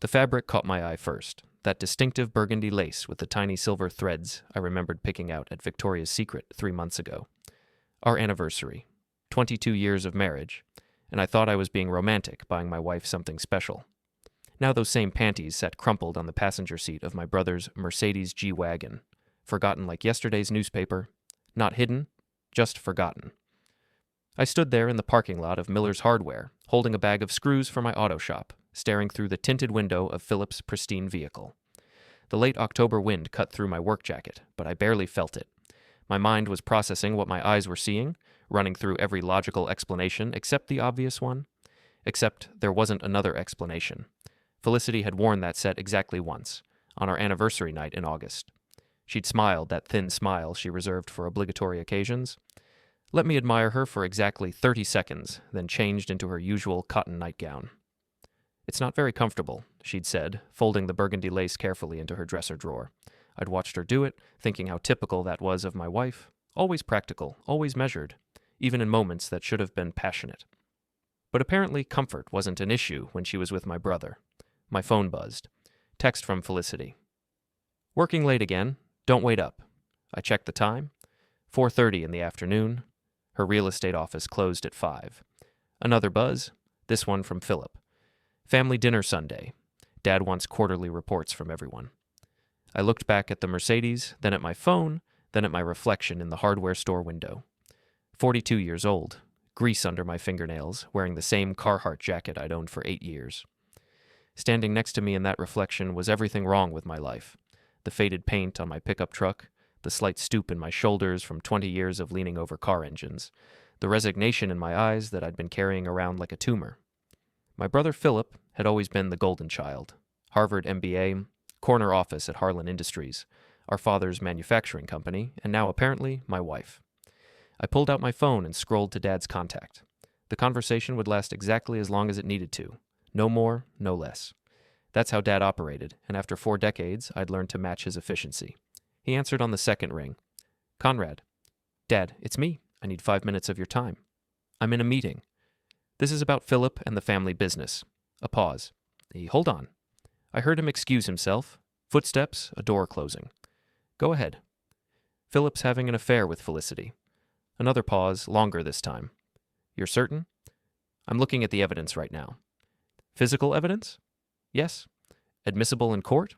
The fabric caught my eye first, that distinctive burgundy lace with the tiny silver threads I remembered picking out at Victoria's Secret 3 months ago. Our anniversary, 22 years of marriage, and I thought I was being romantic buying my wife something special. Now those same panties sat crumpled on the passenger seat of my brother's Mercedes G-Wagon, forgotten like yesterday's newspaper, not hidden, just forgotten. I stood there in the parking lot of Miller's Hardware, holding a bag of screws for my auto shop, staring through the tinted window of Philip's pristine vehicle. The late October wind cut through my work jacket, but I barely felt it. My mind was processing what my eyes were seeing, running through every logical explanation except the obvious one. Except there wasn't another explanation. Felicity had worn that set exactly once, on our anniversary night in August. She'd smiled that thin smile she reserved for obligatory occasions. Let me admire her for exactly 30 seconds, then changed into her usual cotton nightgown. "It's not very comfortable," she'd said, folding the burgundy lace carefully into her dresser drawer. I'd watched her do it, thinking how typical that was of my wife. Always practical, always measured, even in moments that should have been passionate. But apparently comfort wasn't an issue when she was with my brother. My phone buzzed. Text from Felicity. "Working late again. Don't wait up." I checked the time. 4:30 in the afternoon. Her real estate office closed at 5. Another buzz, this one from Philip. "Family dinner Sunday. Dad wants quarterly reports from everyone." I looked back at the Mercedes, then at my phone, then at my reflection in the hardware store window. 42 years old, grease under my fingernails, wearing the same Carhartt jacket I'd owned for 8 years. Standing next to me in that reflection was everything wrong with my life. The faded paint on my pickup truck, the slight stoop in my shoulders from 20 years of leaning over car engines, the resignation in my eyes that I'd been carrying around like a tumor. My brother Philip had always been the golden child. Harvard MBA, corner office at Harlan Industries, our father's manufacturing company, and now apparently my wife. I pulled out my phone and scrolled to Dad's contact. The conversation would last exactly as long as it needed to. No more, no less. That's how Dad operated, and after 4 decades, I'd learned to match his efficiency. He answered on the second ring. "Conrad." "Dad, it's me. I need 5 minutes of your time." "I'm in a meeting." "This is about Philip and the family business." A pause. "Hold on." I heard him excuse himself. Footsteps, a door closing. "Go ahead." "Philip's having an affair with Felicity." Another pause, longer this time. "You're certain?" "I'm looking at the evidence right now." "Physical evidence?" "Yes." "Admissible in court?"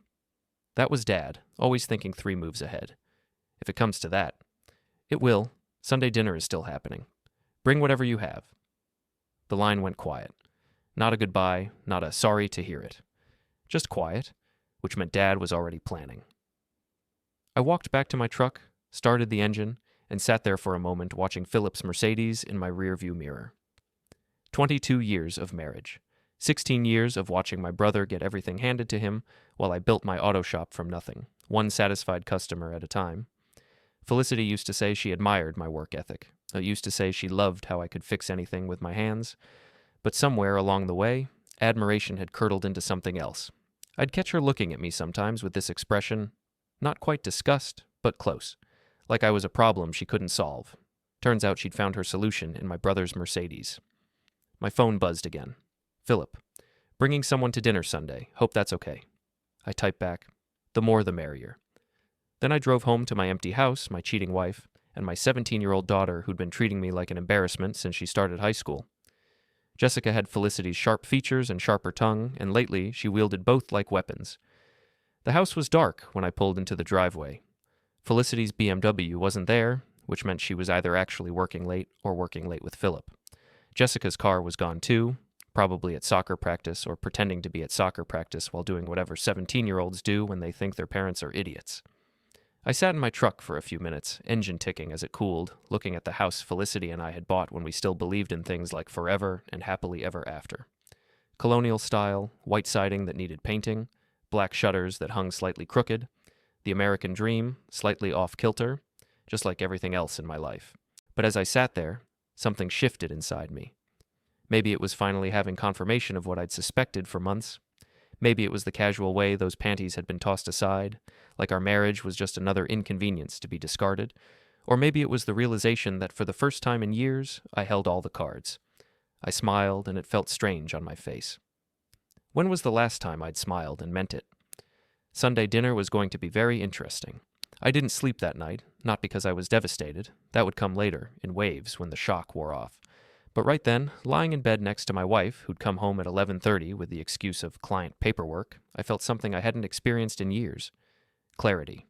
That was Dad, always thinking 3 moves ahead. "If it comes to that." "It will. Sunday dinner is still happening. Bring whatever you have." The line went quiet. Not a goodbye, not a sorry to hear it. Just quiet, which meant Dad was already planning. I walked back to my truck, started the engine, and sat there for a moment watching Philip's Mercedes in my rearview mirror. 22 years of marriage. 16 years of watching my brother get everything handed to him while I built my auto shop from nothing, one satisfied customer at a time. Felicity used to say she admired my work ethic. Used to say she loved how I could fix anything with my hands. But somewhere along the way, admiration had curdled into something else. I'd catch her looking at me sometimes with this expression, not quite disgust, but close, like I was a problem she couldn't solve. Turns out she'd found her solution in my brother's Mercedes. My phone buzzed again. "Philip, bringing someone to dinner Sunday. Hope that's okay." I typed back, "The more the merrier." Then I drove home to my empty house, my cheating wife, and my 17-year-old daughter who'd been treating me like an embarrassment since she started high school. Jessica had Felicity's sharp features and sharper tongue, and lately she wielded both like weapons. The house was dark when I pulled into the driveway. Felicity's BMW wasn't there, which meant she was either actually working late or working late with Philip. Jessica's car was gone too, probably at soccer practice or pretending to be at soccer practice while doing whatever 17-year-olds do when they think their parents are idiots. I sat in my truck for a few minutes, engine ticking as it cooled, looking at the house Felicity and I had bought when we still believed in things like forever and happily ever after. Colonial style, white siding that needed painting, black shutters that hung slightly crooked, the American dream, slightly off-kilter, just like everything else in my life. But as I sat there, something shifted inside me. Maybe it was finally having confirmation of what I'd suspected for months. Maybe it was the casual way those panties had been tossed aside, like our marriage was just another inconvenience to be discarded. Or maybe it was the realization that for the first time in years, I held all the cards. I smiled, and it felt strange on my face. When was the last time I'd smiled and meant it? Sunday dinner was going to be very interesting. I didn't sleep that night, not because I was devastated. That would come later, in waves, when the shock wore off. But right then, lying in bed next to my wife, who'd come home at 11:30 with the excuse of client paperwork, I felt something I hadn't experienced in years. Clarity.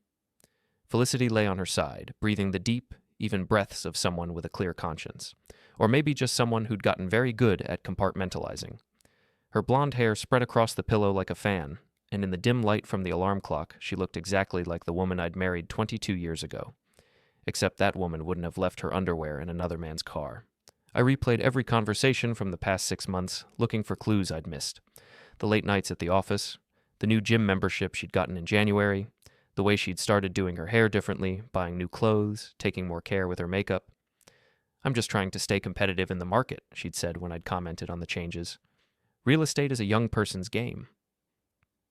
Felicity lay on her side, breathing the deep, even breaths of someone with a clear conscience. Or maybe just someone who'd gotten very good at compartmentalizing. Her blonde hair spread across the pillow like a fan, and in the dim light from the alarm clock, she looked exactly like the woman I'd married 22 years ago. Except that woman wouldn't have left her underwear in another man's car. I replayed every conversation from the past 6 months, looking for clues I'd missed. The late nights at the office, the new gym membership she'd gotten in January, the way she'd started doing her hair differently, buying new clothes, taking more care with her makeup. "I'm just trying to stay competitive in the market," she'd said when I'd commented on the changes. "Real estate is a young person's game."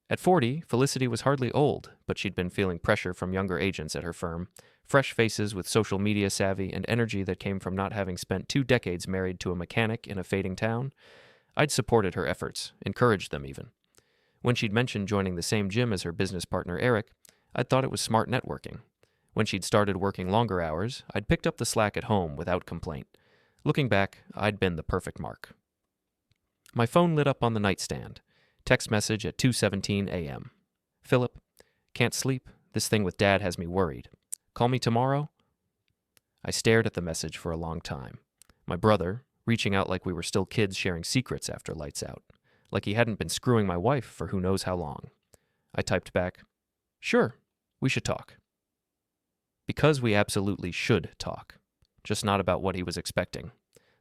At 40, Felicity was hardly old, but she'd been feeling pressure from younger agents at her firm, fresh faces with social media savvy and energy that came from not having spent 2 decades married to a mechanic in a fading town. I'd supported her efforts, encouraged them even. When she'd mentioned joining the same gym as her business partner Eric, I'd thought it was smart networking. When she'd started working longer hours, I'd picked up the slack at home without complaint. Looking back, I'd been the perfect mark. My phone lit up on the nightstand. Text message at 2:17 a.m. "Philip, can't sleep. This thing with Dad has me worried. Call me tomorrow?" I stared at the message for a long time. My brother, reaching out like we were still kids sharing secrets after lights out. Like he hadn't been screwing my wife for who knows how long. I typed back, "Sure, we should talk." Because we absolutely should talk. Just not about what he was expecting.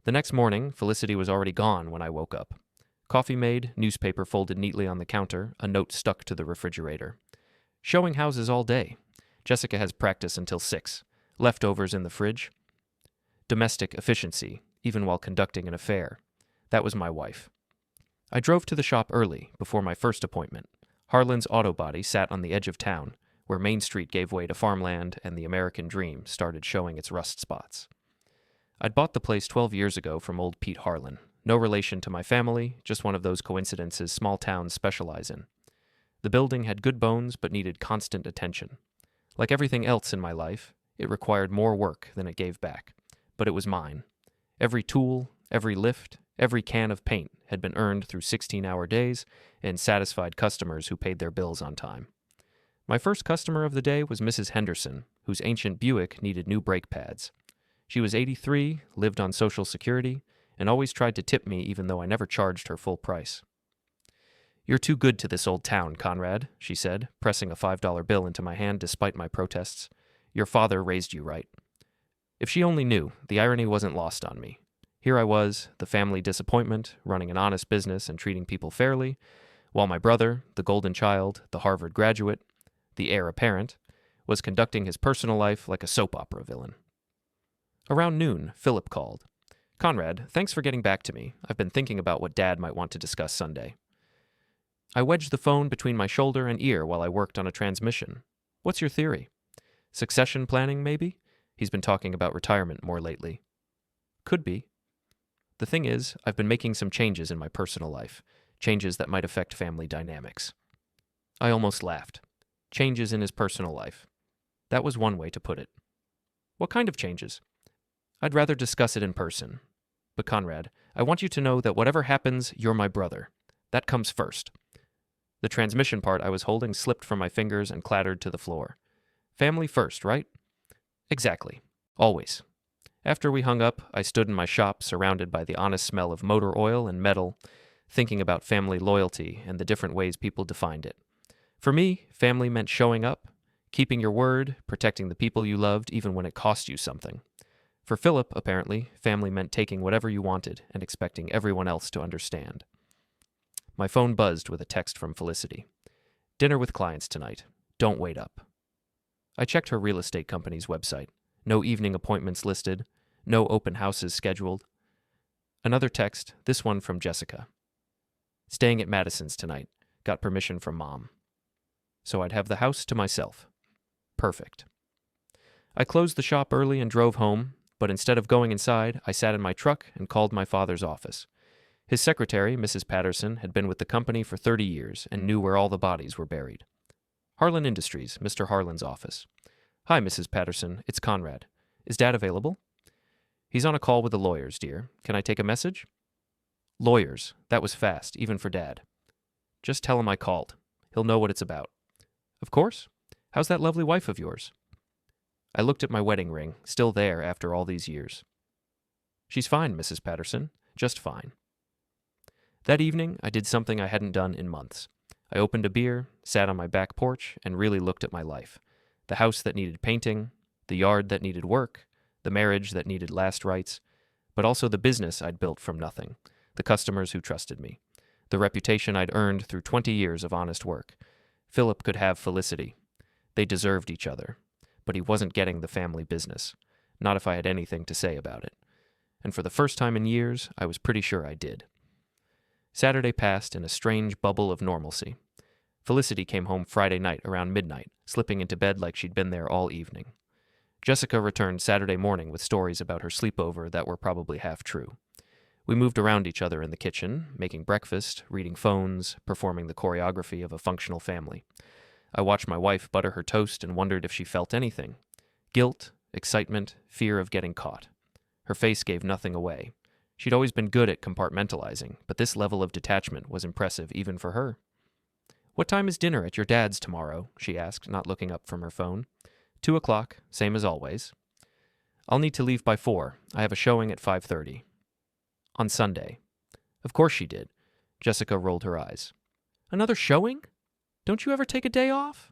The next morning, Felicity was already gone when I woke up. Coffee made, newspaper folded neatly on the counter, a note stuck to the refrigerator. "Showing houses all day. Jessica has practice until 6. Leftovers in the fridge. Domestic efficiency, even while conducting an affair." That was my wife. I drove to the shop early, before my first appointment. Harlan's auto body sat on the edge of town, where Main Street gave way to farmland and the American dream started showing its rust spots. I'd bought the place 12 years ago from old Pete Harlan. No relation to my family, just one of those coincidences small towns specialize in. The building had good bones but needed constant attention. Like everything else in my life, it required more work than it gave back. But it was mine. Every tool, every lift, every can of paint had been earned through 16-hour days and satisfied customers who paid their bills on time. My first customer of the day was Mrs. Henderson, whose ancient Buick needed new brake pads. She was 83, lived on Social Security, and always tried to tip me even though I never charged her full price. "You're too good to this old town, Conrad," she said, pressing a $5 bill into my hand despite my protests. "Your father raised you right." If she only knew, the irony wasn't lost on me. Here I was, the family disappointment, running an honest business and treating people fairly, while my brother, the golden child, the Harvard graduate, the heir apparent, was conducting his personal life like a soap opera villain. Around noon, Philip called. "Conrad, thanks for getting back to me. I've been thinking about what Dad might want to discuss Sunday." I wedged the phone between my shoulder and ear while I worked on a transmission. "What's your theory?" "Succession planning, maybe? He's been talking about retirement more lately." "Could be. The thing is, I've been making some changes in my personal life, changes that might affect family dynamics." I almost laughed. Changes in his personal life. That was one way to put it. "What kind of changes?" "I'd rather discuss it in person. But Conrad, I want you to know that whatever happens, you're my brother. That comes first." The transmission part I was holding slipped from my fingers and clattered to the floor. "Family first, right?" "Exactly. Always." After we hung up, I stood in my shop surrounded by the honest smell of motor oil and metal, thinking about family loyalty and the different ways people defined it. For me, family meant showing up, keeping your word, protecting the people you loved even when it cost you something. For Philip, apparently, family meant taking whatever you wanted and expecting everyone else to understand. My phone buzzed with a text from Felicity. "Dinner with clients tonight. Don't wait up." I checked her real estate company's website. No evening appointments listed. No open houses scheduled. Another text, this one from Jessica. "Staying at Madison's tonight. Got permission from Mom." So I'd have the house to myself. Perfect. I closed the shop early and drove home, but instead of going inside, I sat in my truck and called my father's office. His secretary, Mrs. Patterson, had been with the company for 30 years and knew where all the bodies were buried. Harlan Industries, Mr. Harlan's office. Hi, Mrs. Patterson, it's Conrad. Is Dad available? He's on a call with the lawyers, dear. Can I take a message? Lawyers. That was fast, even for Dad. Just tell him I called. He'll know what it's about. Of course. How's that lovely wife of yours? I looked at my wedding ring, still there after all these years. She's fine, Mrs. Patterson. Just fine. That evening, I did something I hadn't done in months. I opened a beer, sat on my back porch, and really looked at my life. The house that needed painting, the yard that needed work, the marriage that needed last rites, but also the business I'd built from nothing, the customers who trusted me, the reputation I'd earned through 20 years of honest work. Philip could have Felicity. They deserved each other, but he wasn't getting the family business, not if I had anything to say about it. And for the first time in years, I was pretty sure I did. Saturday passed in a strange bubble of normalcy. Felicity came home Friday night around midnight, slipping into bed like she'd been there all evening. Jessica returned Saturday morning with stories about her sleepover that were probably half true. We moved around each other in the kitchen, making breakfast, reading phones, performing the choreography of a functional family. I watched my wife butter her toast and wondered if she felt anything. Guilt, excitement, fear of getting caught. Her face gave nothing away. She'd always been good at compartmentalizing, but this level of detachment was impressive even for her. What time is dinner at your dad's tomorrow? She asked, not looking up from her phone. 2:00, same as always. I'll need to leave by 4. I have a showing at 5:30. On Sunday. Of course she did. Jessica rolled her eyes. Another showing? Don't you ever take a day off?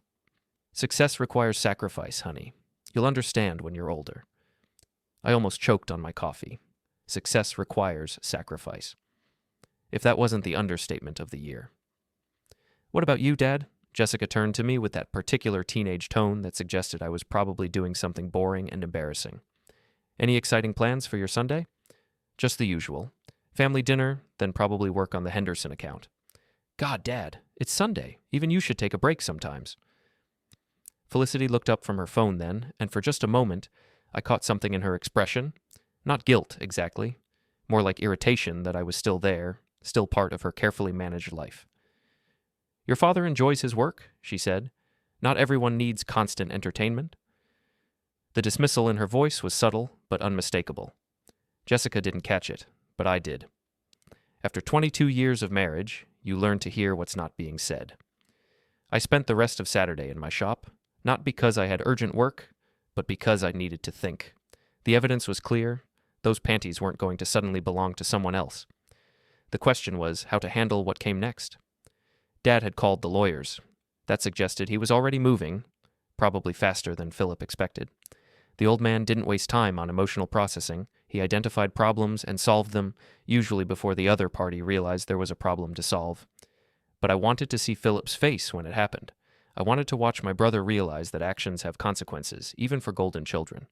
Success requires sacrifice, honey. You'll understand when you're older. I almost choked on my coffee. Success requires sacrifice. If that wasn't the understatement of the year. What about you, Dad? Jessica turned to me with that particular teenage tone that suggested I was probably doing something boring and embarrassing. Any exciting plans for your Sunday? Just the usual. Family dinner, then probably work on the Henderson account. God, Dad, it's Sunday. Even you should take a break sometimes. Felicity looked up from her phone then, and for just a moment, I caught something in her expression. Not guilt, exactly. More like irritation that I was still there, still part of her carefully managed life. Your father enjoys his work, she said. Not everyone needs constant entertainment. The dismissal in her voice was subtle but unmistakable. Jessica didn't catch it, but I did. After 22 years of marriage, you learn to hear what's not being said. I spent the rest of Saturday in my shop, not because I had urgent work, but because I needed to think. The evidence was clear. Those panties weren't going to suddenly belong to someone else. The question was how to handle what came next. Dad had called the lawyers. That suggested he was already moving, probably faster than Philip expected. The old man didn't waste time on emotional processing. He identified problems and solved them, usually before the other party realized there was a problem to solve. But I wanted to see Philip's face when it happened. I wanted to watch my brother realize that actions have consequences, even for golden children.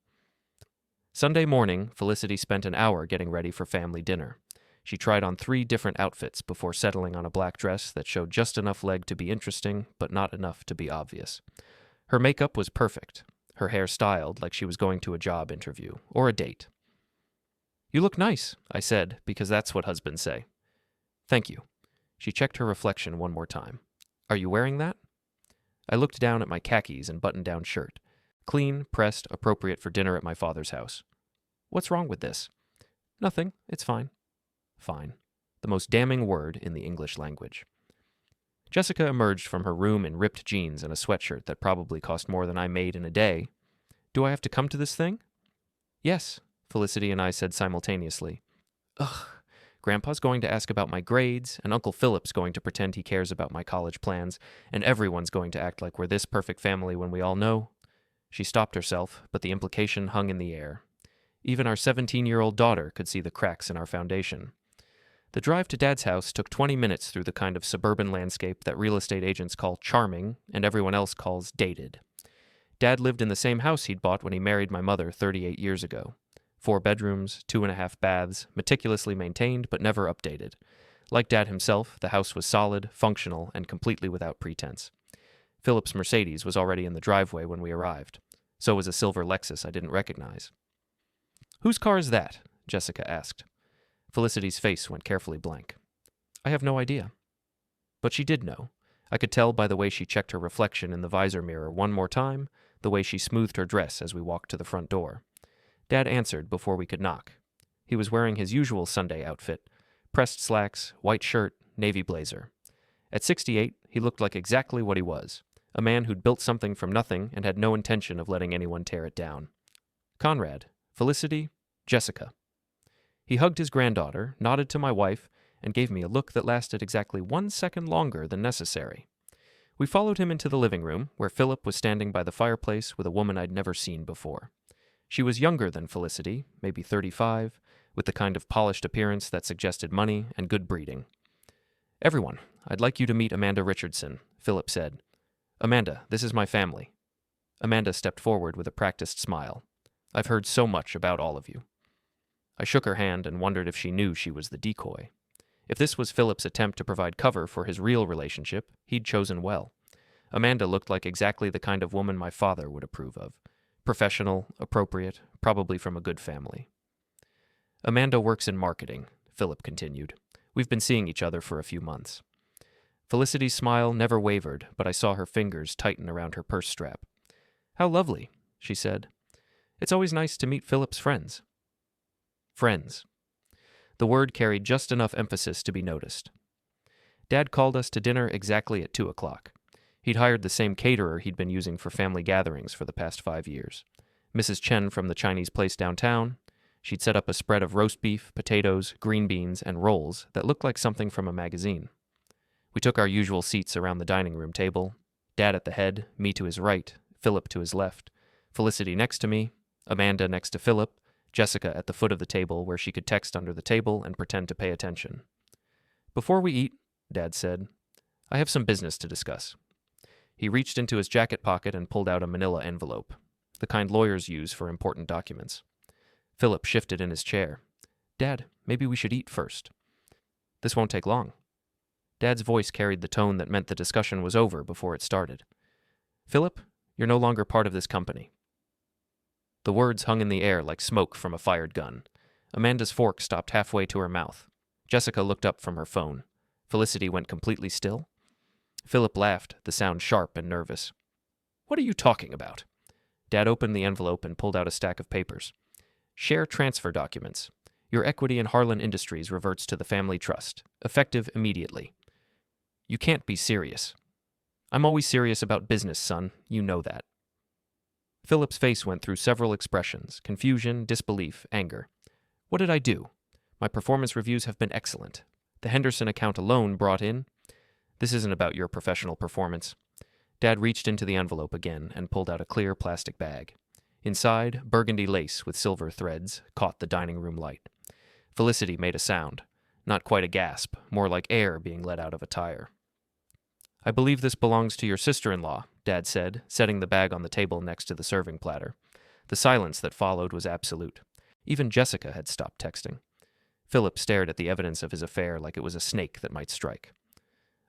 Sunday morning, Felicity spent an hour getting ready for family dinner. She tried on 3 different outfits before settling on a black dress that showed just enough leg to be interesting, but not enough to be obvious. Her makeup was perfect, her hair styled like she was going to a job interview or a date. You look nice, I said, because that's what husbands say. Thank you. She checked her reflection one more time. Are you wearing that? I looked down at my khakis and button-down shirt. Clean, pressed, appropriate for dinner at my father's house. What's wrong with this? Nothing. It's fine. Fine. The most damning word in the English language. Jessica emerged from her room in ripped jeans and a sweatshirt that probably cost more than I made in a day. Do I have to come to this thing? Yes, Felicity and I said simultaneously. Ugh. Grandpa's going to ask about my grades, and Uncle Philip's going to pretend he cares about my college plans, and everyone's going to act like we're this perfect family when we all know. She stopped herself, but the implication hung in the air. Even our 17-year-old daughter could see the cracks in our foundation. The drive to Dad's house took 20 minutes through the kind of suburban landscape that real estate agents call charming and everyone else calls dated. Dad lived in the same house he'd bought when he married my mother 38 years ago. 4 bedrooms, 2.5 baths, meticulously maintained but never updated. Like Dad himself, the house was solid, functional, and completely without pretense. Philip's Mercedes was already in the driveway when we arrived. So was a silver Lexus I didn't recognize. Whose car is that? Jessica asked. Felicity's face went carefully blank. I have no idea. But she did know. I could tell by the way she checked her reflection in the visor mirror one more time, the way she smoothed her dress as we walked to the front door. Dad answered before we could knock. He was wearing his usual Sunday outfit, pressed slacks, white shirt, navy blazer. At 68, he looked like exactly what he was, a man who'd built something from nothing and had no intention of letting anyone tear it down. Conrad, Felicity, Jessica. He hugged his granddaughter, nodded to my wife, and gave me a look that lasted exactly 1 second longer than necessary. We followed him into the living room, where Philip was standing by the fireplace with a woman I'd never seen before. She was younger than Felicity, maybe 35, with the kind of polished appearance that suggested money and good breeding. Everyone, I'd like you to meet Amanda Richardson, Philip said. Amanda, this is my family. Amanda stepped forward with a practiced smile. I've heard so much about all of you. I shook her hand and wondered if she knew she was the decoy. If this was Philip's attempt to provide cover for his real relationship, he'd chosen well. Amanda looked like exactly the kind of woman my father would approve of. Professional, appropriate, probably from a good family. Amanda works in marketing, Philip continued. We've been seeing each other for a few months. Felicity's smile never wavered, but I saw her fingers tighten around her purse strap. How lovely, she said. It's always nice to meet Philip's friends. Friends. The word carried just enough emphasis to be noticed. Dad called us to dinner exactly at 2 o'clock. He'd hired the same caterer he'd been using for family gatherings for the past 5 years. Mrs. Chen from the Chinese place downtown. She'd set up a spread of roast beef, potatoes, green beans, and rolls that looked like something from a magazine. We took our usual seats around the dining room table. Dad at the head, me to his right, Philip to his left, Felicity next to me, Amanda next to Philip, Jessica at the foot of the table where she could text under the table and pretend to pay attention. Before we eat, Dad said, I have some business to discuss. He reached into his jacket pocket and pulled out a manila envelope, the kind lawyers use for important documents. Philip shifted in his chair. Dad, maybe we should eat first. This won't take long. Dad's voice carried the tone that meant the discussion was over before it started. Philip, you're no longer part of this company. The words hung in the air like smoke from a fired gun. Amanda's fork stopped halfway to her mouth. Jessica looked up from her phone. Felicity went completely still. Philip laughed, the sound sharp and nervous. What are you talking about? Dad opened the envelope and pulled out a stack of papers. Share transfer documents. Your equity in Harlan Industries reverts to the family trust, effective immediately. You can't be serious. I'm always serious about business, son. You know that. Philip's face went through several expressions, confusion, disbelief, anger. What did I do? My performance reviews have been excellent. The Henderson account alone brought in... This isn't about your professional performance. Dad reached into the envelope again and pulled out a clear plastic bag. Inside, burgundy lace with silver threads caught the dining room light. Felicity made a sound. Not quite a gasp, more like air being let out of a tire. I believe this belongs to your sister-in-law, Dad said, setting the bag on the table next to the serving platter. The silence that followed was absolute. Even Jessica had stopped texting. Philip stared at the evidence of his affair like it was a snake that might strike.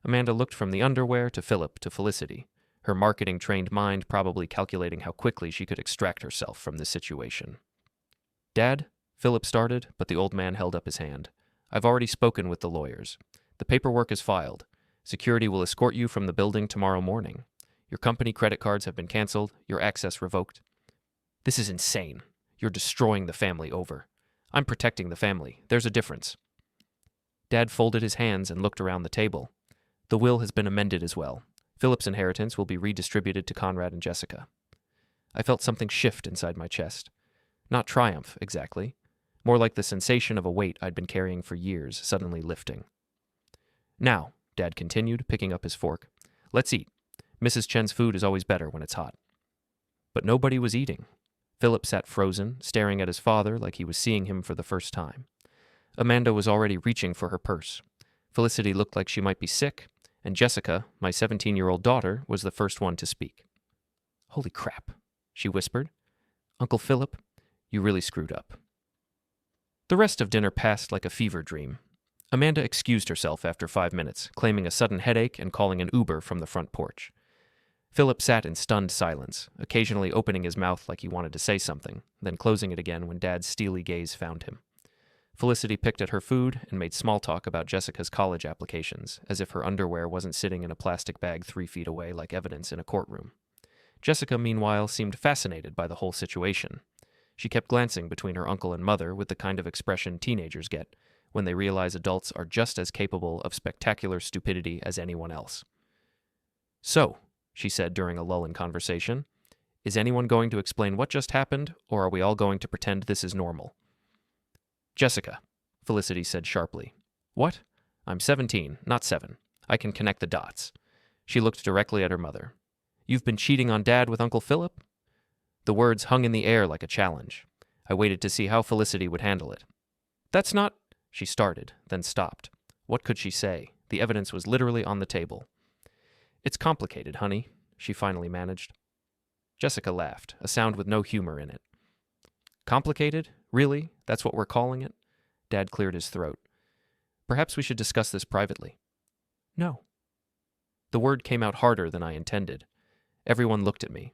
Amanda looked from the underwear to Philip to Felicity, her marketing-trained mind probably calculating how quickly she could extract herself from this situation. Dad, Philip started, but the old man held up his hand. I've already spoken with the lawyers. The paperwork is filed. Security will escort you from the building tomorrow morning. Your company credit cards have been canceled, your access revoked. This is insane. You're destroying the family over. I'm protecting the family. There's a difference. Dad folded his hands and looked around the table. The will has been amended as well. Philip's inheritance will be redistributed to Conrad and Jessica. I felt something shift inside my chest. Not triumph, exactly. More like the sensation of a weight I'd been carrying for years suddenly lifting. Now, Dad continued, picking up his fork, let's eat. Mrs. Chen's food is always better when it's hot. But nobody was eating. Philip sat frozen, staring at his father like he was seeing him for the first time. Amanda was already reaching for her purse. Felicity looked like she might be sick, and Jessica, my 17-year-old daughter, was the first one to speak. Holy crap, she whispered. Uncle Philip, you really screwed up. The rest of dinner passed like a fever dream. Amanda excused herself after 5 minutes, claiming a sudden headache and calling an Uber from the front porch. Philip sat in stunned silence, occasionally opening his mouth like he wanted to say something, then closing it again when Dad's steely gaze found him. Felicity picked at her food and made small talk about Jessica's college applications, as if her underwear wasn't sitting in a plastic bag 3 feet away like evidence in a courtroom. Jessica, meanwhile, seemed fascinated by the whole situation. She kept glancing between her uncle and mother with the kind of expression teenagers get when they realize adults are just as capable of spectacular stupidity as anyone else. "So," she said during a lull in conversation, "is anyone going to explain what just happened, or are we all going to pretend this is normal?" "Jessica," Felicity said sharply. "What? I'm 17, not 7. I can connect the dots." She looked directly at her mother. "You've been cheating on Dad with Uncle Philip?" The words hung in the air like a challenge. I waited to see how Felicity would handle it. "That's not—" she started, then stopped. What could she say? The evidence was literally on the table. "It's complicated, honey," she finally managed. Jessica laughed, a sound with no humor in it. "Complicated? Really? That's what we're calling it?" Dad cleared his throat. "Perhaps we should discuss this privately." "No." The word came out harder than I intended. Everyone looked at me.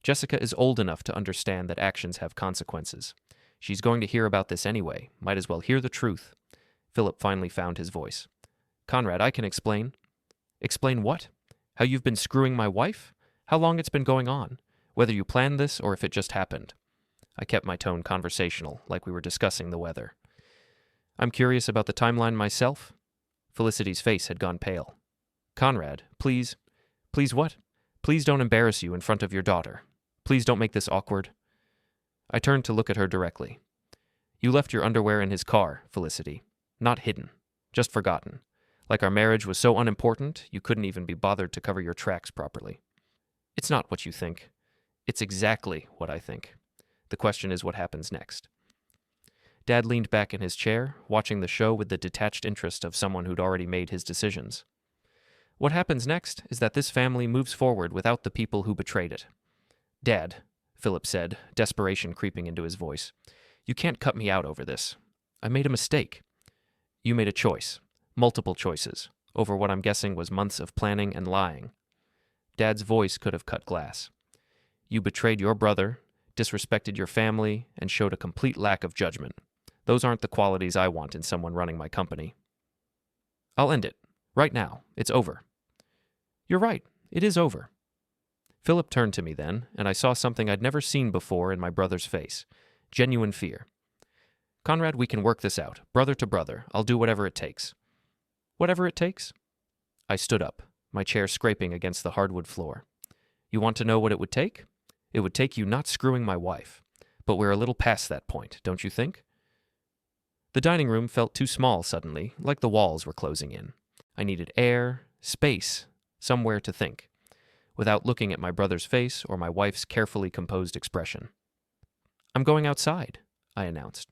Jessica is old enough to understand that actions have consequences. She's going to hear about this anyway. Might as well hear the truth. Philip finally found his voice. "Conrad, I can explain." "Explain what? How you've been screwing my wife? How long it's been going on? Whether you planned this or if it just happened." I kept my tone conversational, like we were discussing the weather. "I'm curious about the timeline myself." Felicity's face had gone pale. "Conrad, please." "Please what?" "Please don't embarrass you in front of your daughter. Please don't make this awkward." I turned to look at her directly. "You left your underwear in his car, Felicity. Not hidden. Just forgotten. Like our marriage was so unimportant, you couldn't even be bothered to cover your tracks properly." "It's not what you think. It's exactly what I think. The question is what happens next." Dad leaned back in his chair, watching the show with the detached interest of someone who'd already made his decisions. "What happens next is that this family moves forward without the people who betrayed it. Dad," Philip said, desperation creeping into his voice, "you can't cut me out over this. I made a mistake. You made a choice, multiple choices, over what I'm guessing was months of planning and lying." Dad's voice could have cut glass. "You betrayed your brother, disrespected your family, and showed a complete lack of judgment. Those aren't the qualities I want in someone running my company. I'll end it. Right now. It's over." "You're right. It is over." Philip turned to me then, and I saw something I'd never seen before in my brother's face. Genuine fear. "Conrad, we can work this out. Brother to brother. I'll do whatever it takes." "Whatever it takes?" I stood up, my chair scraping against the hardwood floor. "You want to know what it would take? It would take you not screwing my wife. But we're a little past that point, don't you think?" The dining room felt too small suddenly, like the walls were closing in. I needed air, space, somewhere to think, without looking at my brother's face or my wife's carefully composed expression. "I'm going outside," I announced.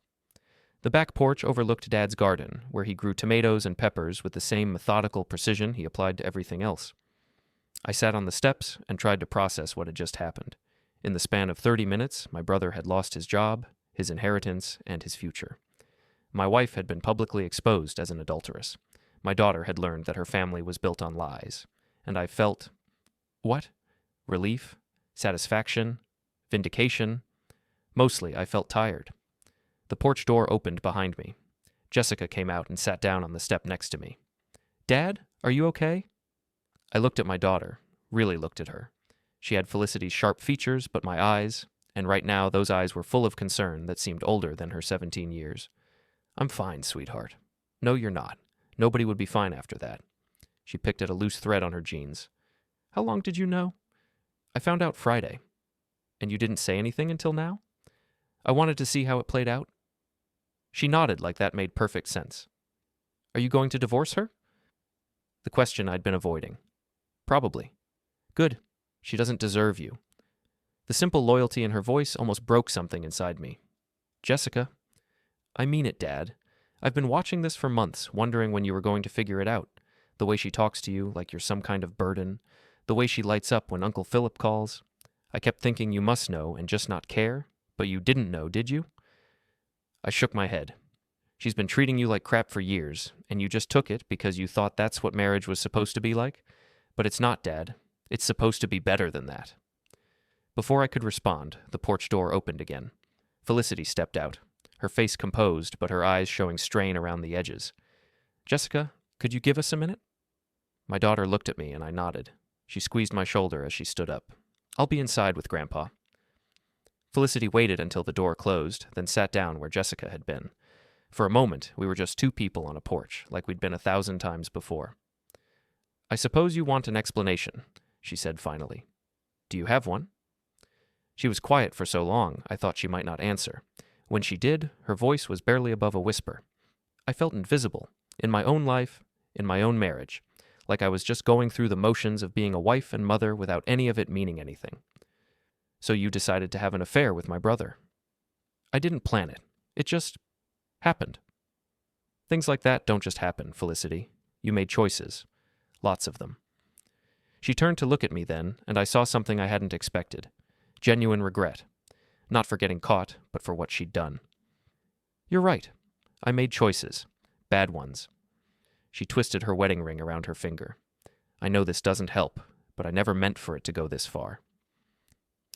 The back porch overlooked Dad's garden, where he grew tomatoes and peppers with the same methodical precision he applied to everything else. I sat on the steps and tried to process what had just happened. In the span of 30 minutes, my brother had lost his job, his inheritance, and his future. My wife had been publicly exposed as an adulteress. My daughter had learned that her family was built on lies. And I felt... what? Relief? Satisfaction? Vindication? Mostly, I felt tired. The porch door opened behind me. Jessica came out and sat down on the step next to me. "Dad, are you okay?" I looked at my daughter, really looked at her. She had Felicity's sharp features, but my eyes, and right now those eyes were full of concern that seemed older than her 17 years. "I'm fine, sweetheart." "No, you're not. Nobody would be fine after that." She picked at a loose thread on her jeans. "How long did you know?" "I found out Friday." "And you didn't say anything until now?" "I wanted to see how it played out." She nodded like that made perfect sense. "Are you going to divorce her?" The question I'd been avoiding. "Probably." "Good. She doesn't deserve you." The simple loyalty in her voice almost broke something inside me. "Jessica." "I mean it, Dad. I've been watching this for months, wondering when you were going to figure it out. The way she talks to you like you're some kind of burden. The way she lights up when Uncle Philip calls. I kept thinking you must know and just not care, but you didn't know, did you?" I shook my head. "She's been treating you like crap for years, and you just took it because you thought that's what marriage was supposed to be like? But it's not, Dad. It's supposed to be better than that." Before I could respond, the porch door opened again. Felicity stepped out. her face composed but her eyes showing strain around the edges. "Jessica, could you give us a minute?" My daughter looked at me and I nodded. She squeezed my shoulder as she stood up. "I'll be inside with Grandpa." Felicity waited until the door closed, then sat down where Jessica had been. For a moment, we were just two people on a porch, like we'd been 1,000 times before. "I suppose you want an explanation," she said finally. "Do you have one?" She was quiet for so long, I thought she might not answer. When she did, her voice was barely above a whisper. I felt invisible, in my own life, in my own marriage, like I was just going through the motions of being a wife and mother without any of it meaning anything. "So you decided to have an affair with my brother." "I didn't plan it. It just happened." "Things like that don't just happen, Felicity. You made choices. Lots of them." She turned to look at me then, and I saw something I hadn't expected. Genuine regret. Not for getting caught, but for what she'd done. "You're right. I made choices. Bad ones." She twisted her wedding ring around her finger. "I know this doesn't help, but I never meant for it to go this far."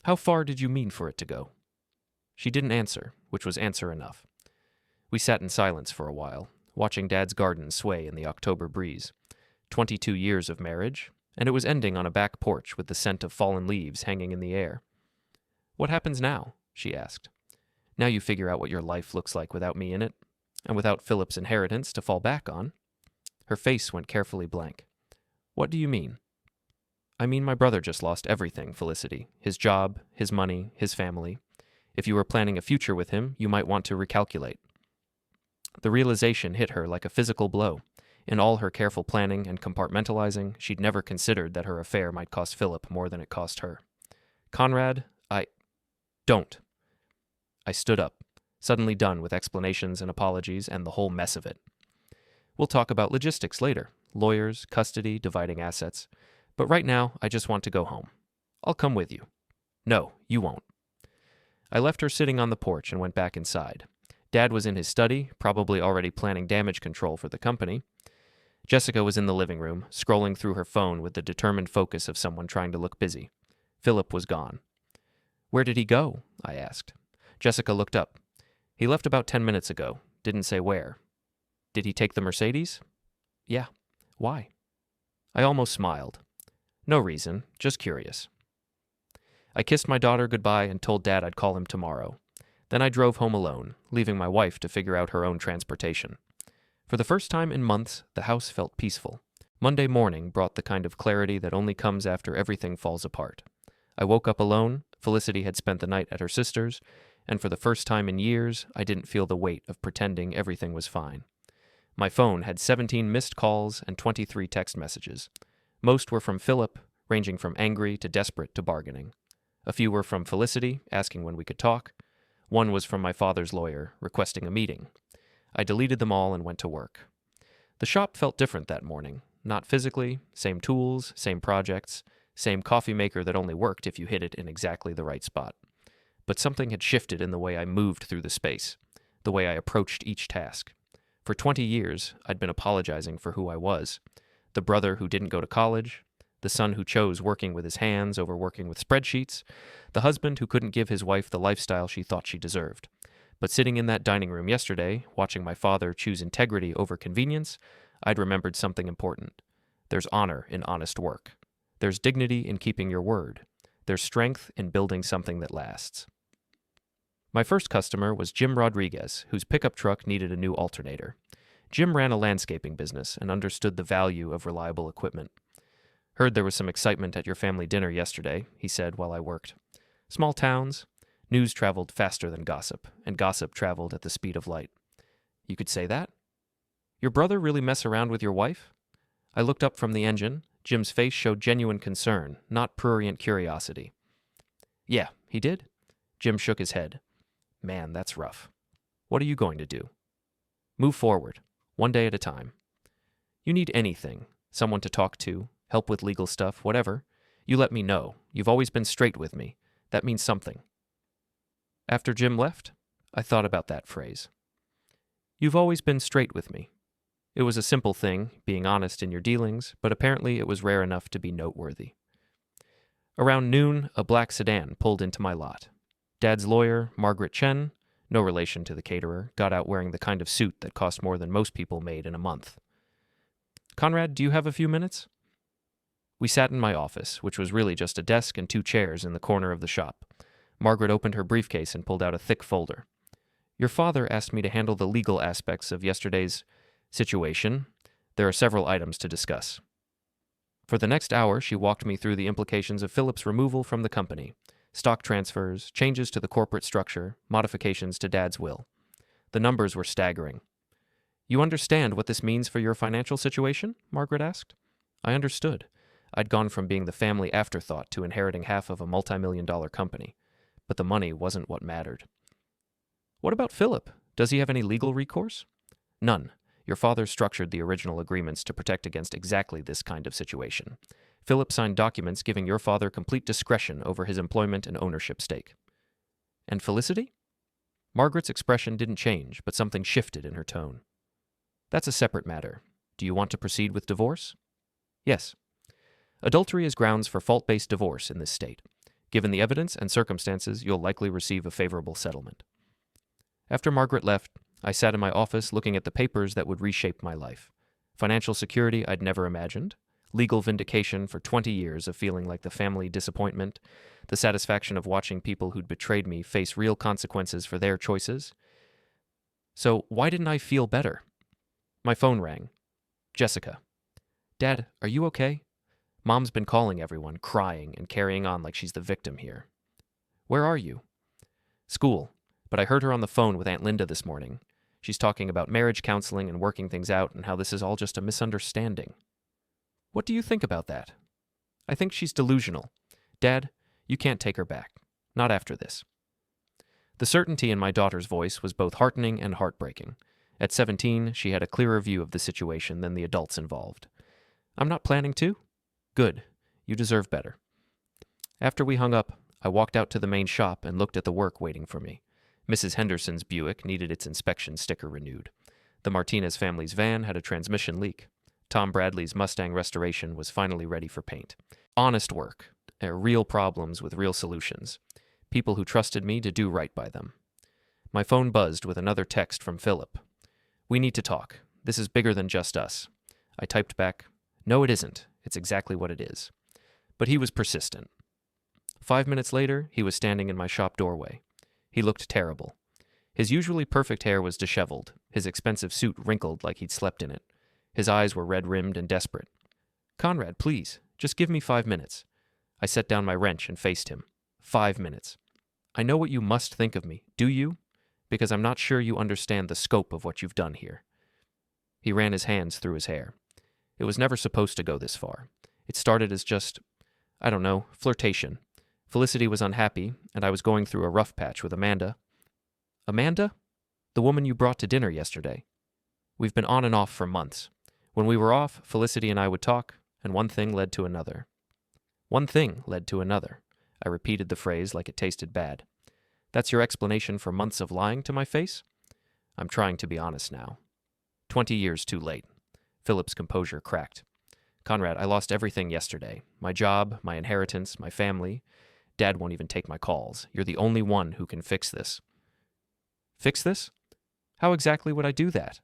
"How far did you mean for it to go?" She didn't answer, which was answer enough. We sat in silence for a while, watching Dad's garden sway in the October breeze. 22 years of marriage, and it was ending on a back porch with the scent of fallen leaves hanging in the air. "What happens now?" she asked. "Now you figure out what your life looks like without me in it, and without Philip's inheritance to fall back on." Her face went carefully blank. "What do you mean?" "I mean my brother just lost everything, Felicity. His job, his money, his family. If you were planning a future with him, you might want to recalculate." The realization hit her like a physical blow. In all her careful planning and compartmentalizing, she'd never considered that her affair might cost Philip more than it cost her. "Conrad, Don't." I stood up, suddenly done with explanations and apologies and the whole mess of it. "We'll talk about logistics later, lawyers, custody, dividing assets. But right now, I just want to go home. I'll come with you." "No, you won't." I left her sitting on the porch and went back inside. Dad was in his study, probably already planning damage control for the company. Jessica was in the living room, scrolling through her phone with the determined focus of someone trying to look busy. Philip was gone. "Where did he go?" I asked. Jessica looked up. "He left about 10 minutes ago. Didn't say where." "Did he take the Mercedes?" "Yeah." "Why?" I almost smiled. "No reason, just curious." I kissed my daughter goodbye and told Dad I'd call him tomorrow. Then I drove home alone, leaving my wife to figure out her own transportation. For the first time in months, the house felt peaceful. Monday morning brought the kind of clarity that only comes after everything falls apart. I woke up alone. Felicity had spent the night at her sister's, and for the first time in years, I didn't feel the weight of pretending everything was fine. My phone had 17 missed calls and 23 text messages. Most were from Philip, ranging from angry to desperate to bargaining. A few were from Felicity, asking when we could talk. One was from my father's lawyer, requesting a meeting. I deleted them all and went to work. The shop felt different that morning. Not physically, same tools, same projects, same coffee maker that only worked if you hit it in exactly the right spot. But something had shifted in the way I moved through the space, the way I approached each task. For 20 years, I'd been apologizing for who I was. The brother who didn't go to college, the son who chose working with his hands over working with spreadsheets, the husband who couldn't give his wife the lifestyle she thought she deserved. But sitting in that dining room yesterday, watching my father choose integrity over convenience, I'd remembered something important. There's honor in honest work. There's dignity in keeping your word. There's strength in building something that lasts. My first customer was Jim Rodriguez, whose pickup truck needed a new alternator. Jim ran a landscaping business and understood the value of reliable equipment. "Heard there was some excitement at your family dinner yesterday," he said while I worked. Small towns, news traveled faster than gossip, and gossip traveled at the speed of light. "You could say that? Your brother really mess around with your wife?" I looked up from the engine. Jim's face showed genuine concern, not prurient curiosity. "Yeah, he did?" Jim shook his head. "Man, that's rough. What are you going to do?" "Move forward, one day at a time. You need anything, someone to talk to, help with legal stuff, whatever. You let me know. You've always been straight with me. That means something." After Jim left, I thought about that phrase. You've always been straight with me. It was a simple thing, being honest in your dealings, but apparently it was rare enough to be noteworthy. Around noon, a black sedan pulled into my lot. Dad's lawyer, Margaret Chen, no relation to the caterer, got out wearing the kind of suit that cost more than most people made in a month. Conrad, do you have a few minutes? We sat in my office, which was really just a desk and 2 chairs in the corner of the shop. Margaret opened her briefcase and pulled out a thick folder. Your father asked me to handle the legal aspects of yesterday's situation. There are several items to discuss. For the next hour, she walked me through the implications of Philip's removal from the company, stock transfers, changes to the corporate structure, modifications to Dad's will. The numbers were staggering. You understand what this means for your financial situation? Margaret asked. I understood. I'd gone from being the family afterthought to inheriting half of a multi-million-dollar company. But the money wasn't what mattered. What about Philip? Does he have any legal recourse? None. Your father structured the original agreements to protect against exactly this kind of situation. Philip signed documents giving your father complete discretion over his employment and ownership stake. And Felicity? Margaret's expression didn't change, but something shifted in her tone. That's a separate matter. Do you want to proceed with divorce? Yes. Adultery is grounds for fault-based divorce in this state. Given the evidence and circumstances, you'll likely receive a favorable settlement. After Margaret left, I sat in my office looking at the papers that would reshape my life. Financial security I'd never imagined, legal vindication for 20 years of feeling like the family disappointment, the satisfaction of watching people who'd betrayed me face real consequences for their choices. So why didn't I feel better? My phone rang. Jessica. Dad, are you okay? Mom's been calling everyone, crying and carrying on like she's the victim here. Where are you? School, but I heard her on the phone with Aunt Linda this morning. She's talking about marriage counseling and working things out and how this is all just a misunderstanding. What do you think about that? I think she's delusional. Dad, you can't take her back. Not after this. The certainty in my daughter's voice was both heartening and heartbreaking. At 17, she had a clearer view of the situation than the adults involved. I'm not planning to? Good. You deserve better. After we hung up, I walked out to the main shop and looked at the work waiting for me. Mrs. Henderson's Buick needed its inspection sticker renewed. The Martinez family's van had a transmission leak. Tom Bradley's Mustang restoration was finally ready for paint. Honest work. Real problems with real solutions. People who trusted me to do right by them. My phone buzzed with another text from Philip. We need to talk. This is bigger than just us. I typed back, No, it isn't. It's exactly what it is. But he was persistent. 5 minutes later, he was standing in my shop doorway. He looked terrible. His usually perfect hair was disheveled, his expensive suit wrinkled like he'd slept in it. His eyes were red-rimmed and desperate. Conrad, please, just give me 5 minutes. I set down my wrench and faced him. 5 minutes. I know what you must think of me. Do you? Because I'm not sure you understand the scope of what you've done here. He ran his hands through his hair. It was never supposed to go this far. It started as just, I don't know, flirtation. Felicity was unhappy, and I was going through a rough patch with Amanda. Amanda? The woman you brought to dinner yesterday. We've been on and off for months. When we were off, Felicity and I would talk, and one thing led to another. One thing led to another. I repeated the phrase like it tasted bad. That's your explanation for months of lying to my face? I'm trying to be honest now. 20 years too late. Philip's composure cracked. Conrad, I lost everything yesterday. My job, my inheritance, my family. Dad won't even take my calls. You're the only one who can fix this. Fix this? How exactly would I do that?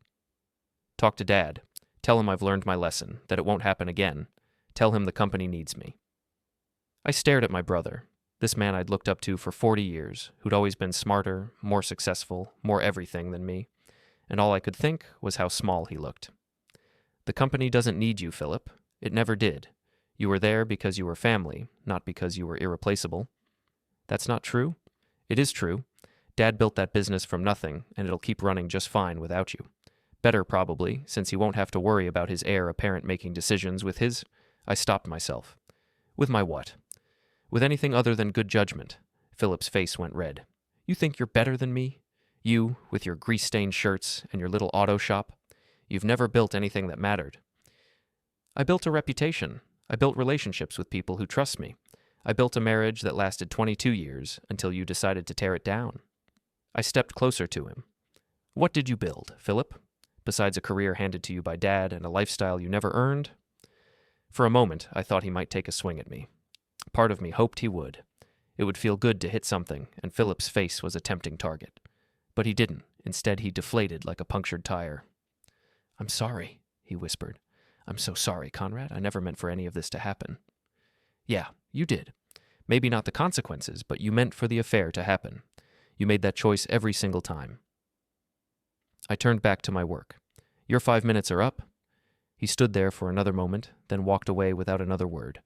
Talk to Dad. Tell him I've learned my lesson, that it won't happen again. Tell him the company needs me. I stared at my brother, this man I'd looked up to for 40 years, who'd always been smarter, more successful, more everything than me, and all I could think was how small he looked. The company doesn't need you, Philip. It never did. You were there because you were family, not because you were irreplaceable. That's not true? It is true. Dad built that business from nothing, and it'll keep running just fine without you. Better, probably, since he won't have to worry about his heir apparent making decisions with his... I stopped myself. With my what? With anything other than good judgment. Philip's face went red. You think you're better than me? You, with your grease-stained shirts and your little auto shop? You've never built anything that mattered. I built a reputation. I built relationships with people who trust me. I built a marriage that lasted 22 years until you decided to tear it down. I stepped closer to him. What did you build, Philip? Besides a career handed to you by Dad and a lifestyle you never earned? For a moment, I thought he might take a swing at me. Part of me hoped he would. It would feel good to hit something, and Philip's face was a tempting target. But he didn't. Instead, he deflated like a punctured tire. "I'm sorry," he whispered. "I'm so sorry, Conrad. I never meant for any of this to happen." "Yeah, you did. Maybe not the consequences, but you meant for the affair to happen. You made that choice every single time." I turned back to my work. "Your 5 minutes are up." He stood there for another moment, then walked away without another word.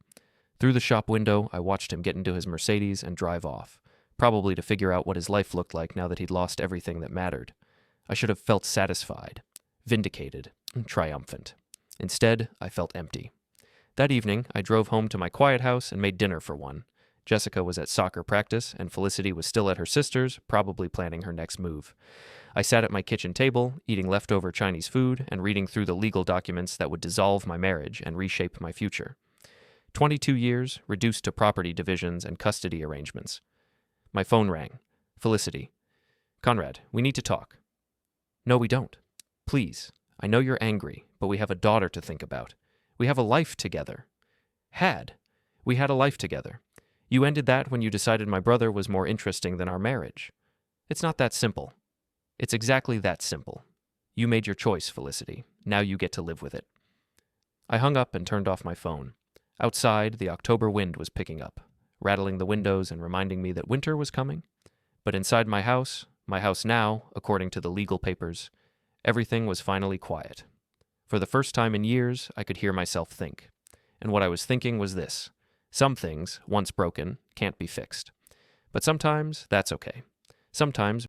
Through the shop window, I watched him get into his Mercedes and drive off, probably to figure out what his life looked like now that he'd lost everything that mattered. I should have felt satisfied, vindicated, triumphant. Instead, I felt empty. That evening, I drove home to my quiet house and made dinner for one. Jessica was at soccer practice, and Felicity was still at her sister's, probably planning her next move. I sat at my kitchen table, eating leftover Chinese food and reading through the legal documents that would dissolve my marriage and reshape my future. 22 years, reduced to property divisions and custody arrangements. My phone rang. Felicity. "Conrad, we need to talk." "No, we don't. Please. I know you're angry, but we have a daughter to think about. We have a life together." We had a life together. You ended that when you decided my brother was more interesting than our marriage. It's not that simple. It's exactly that simple. You made your choice, Felicity. Now you get to live with it. I hung up and turned off my phone. Outside, the October wind was picking up, rattling the windows and reminding me that winter was coming. But inside my house now, according to the legal papers, everything was finally quiet. For the first time in years, I could hear myself think. And what I was thinking was this: some things, once broken, can't be fixed. But sometimes that's okay. Sometimes